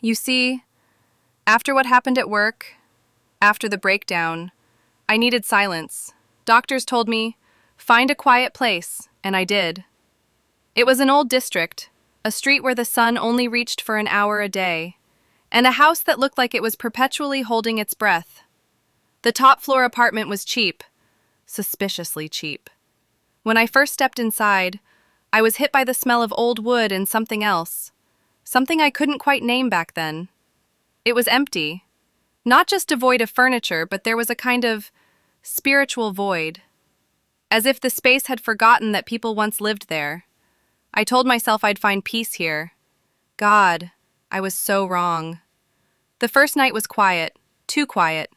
You see, after what happened at work, after the breakdown, I needed silence. Doctors told me, find a quiet place, and I did. It was an old district, a street where the sun only reached for an hour a day, and a house that looked like it was perpetually holding its breath. The top-floor apartment was cheap, suspiciously cheap. When I first stepped inside, I was hit by the smell of old wood and something else, something I couldn't quite name back then. It was empty. Not just devoid of furniture, but there was a kind of spiritual void, as if the space had forgotten that people once lived there. I told myself I'd find peace here. God, I was so wrong. The first night was quiet, too quiet.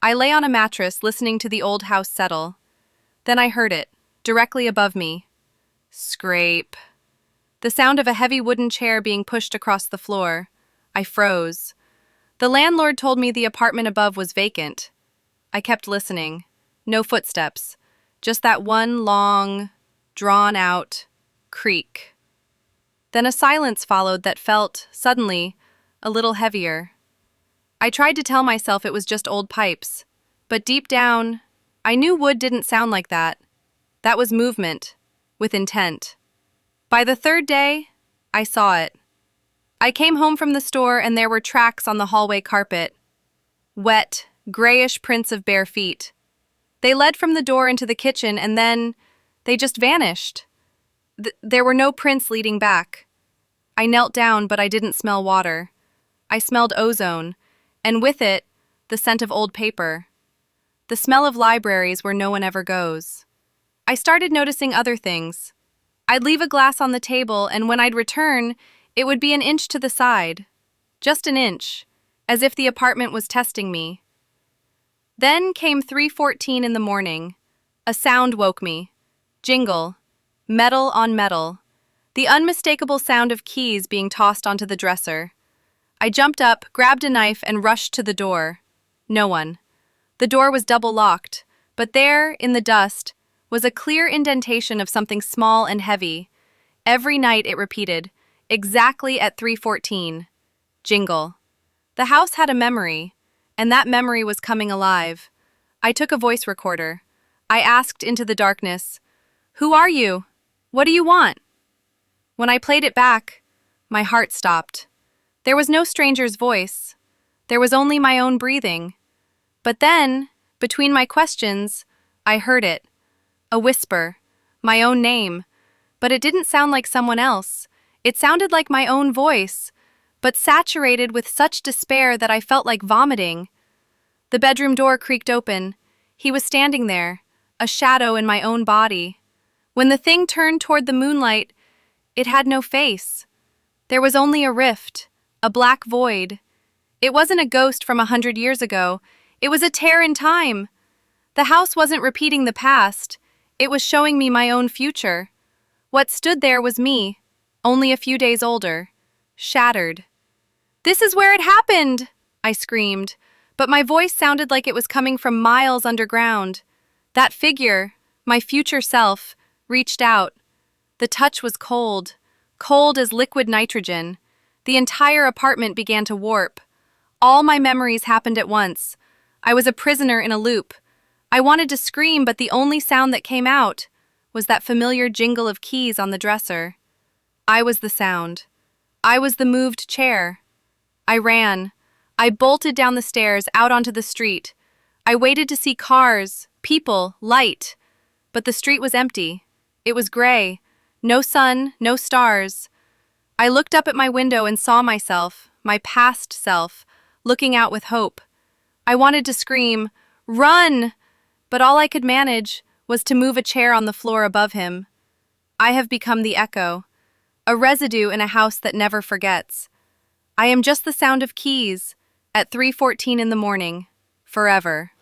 I lay on a mattress listening to the old house settle. Then I heard it, directly above me. Scrape. The sound of a heavy wooden chair being pushed across the floor. I froze. The landlord told me the apartment above was vacant. I kept listening. No footsteps. Just that one long, drawn-out creak. Then a silence followed that felt, suddenly, a little heavier. I tried to tell myself it was just old pipes, but deep down, I knew wood didn't sound like that. That was movement, with intent. By the third day, I saw it. I came home from the store and there were tracks on the hallway carpet. Wet, grayish prints of bare feet. They led from the door into the kitchen and then they just vanished. There were no prints leading back. I knelt down, but I didn't smell water. I smelled ozone, and with it, the scent of old paper. The smell of libraries where no one ever goes. I started noticing other things. I'd leave a glass on the table, and when I'd return, it would be an inch to the side. Just an inch, as if the apartment was testing me. Then came 3:14 in the morning. A sound woke me. Jingle. Metal on metal. The unmistakable sound of keys being tossed onto the dresser. I jumped up, grabbed a knife, and rushed to the door. No one. The door was double locked, but there, in the dust, was a clear indentation of something small and heavy. Every night it repeated, exactly at 3:14. Jingle. The house had a memory, and that memory was coming alive. I took a voice recorder. I asked into the darkness, "Who are you? What do you want?" When I played it back, my heart stopped. There was no stranger's voice. There was only my own breathing. But then, between my questions, I heard it. A whisper. My own name. But it didn't sound like someone else. It sounded like my own voice, but saturated with such despair that I felt like vomiting. The bedroom door creaked open. He was standing there, a shadow in my own body. When the thing turned toward the moonlight, it had no face. There was only a rift, a black void. It wasn't a ghost from 100 years ago. It was a tear in time. The house wasn't repeating the past. It was showing me my own future. What stood there was me, only a few days older, shattered. "This is where it happened!" I screamed, but my voice sounded like it was coming from miles underground. That figure, my future self, reached out. The touch was cold, cold as liquid nitrogen. The entire apartment began to warp. All my memories happened at once. I was a prisoner in a loop. I wanted to scream, but the only sound that came out was that familiar jingle of keys on the dresser. I was the sound. I was the moved chair. I ran. I bolted down the stairs, out onto the street. I waited to see cars, people, light. But the street was empty. It was gray. No sun, no stars. I looked up at my window and saw myself, my past self, looking out with hope. I wanted to scream, "Run!" But all I could manage was to move a chair on the floor above him. I have become the echo, a residue in a house that never forgets. I am just the sound of keys at 3:14 in the morning, forever.